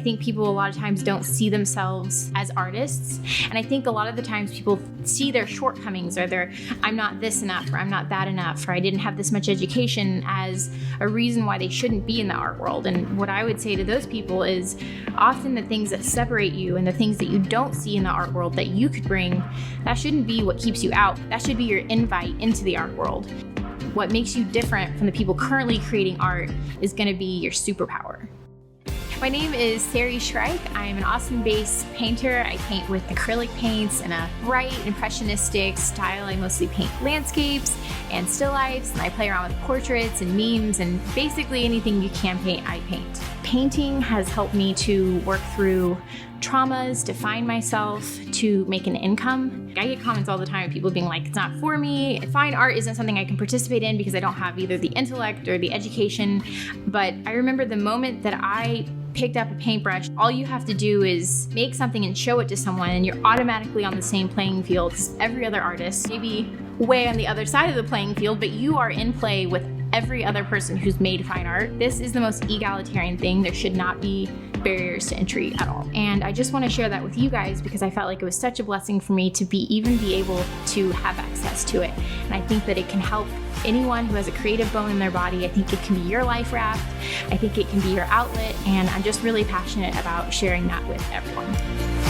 think people a lot of times don't see themselves as artists. And I think a lot of the times people see their shortcomings or I'm not this enough, or I'm not that enough, or I didn't have this much education as a reason why they shouldn't be in the art world. And what I would say to those people is often the things that separate you and the things that you don't see in the art world that you could bring, that shouldn't be what keeps you out. That should be your invite into the art world. What makes you different from the people currently creating art is going to be your superpower. My name is Sari Shrike. I'm an Austin-based painter. I paint with acrylic paints in a bright, impressionistic style. I mostly paint landscapes and still lifes, and I play around with portraits and memes, and basically anything you can paint, I paint. Painting has helped me to work through traumas, to find myself, to make an income. I get comments all the time of people being like, it's not for me. Fine art isn't something I can participate in because I don't have either the intellect or the education. But I remember the moment that I picked up a paintbrush, all you have to do is make something and show it to someone, and you're automatically on the same playing field as every other artist, maybe way on the other side of the playing field, but you are in play with every other person who's made fine art. This is the most egalitarian thing. There should not be barriers to entry at all. And I just want to share that with you guys because I felt like it was such a blessing for me to even be able to have access to it. And I think that it can help anyone who has a creative bone in their body. I think it can be your life raft. I think it can be your outlet. And I'm just really passionate about sharing that with everyone.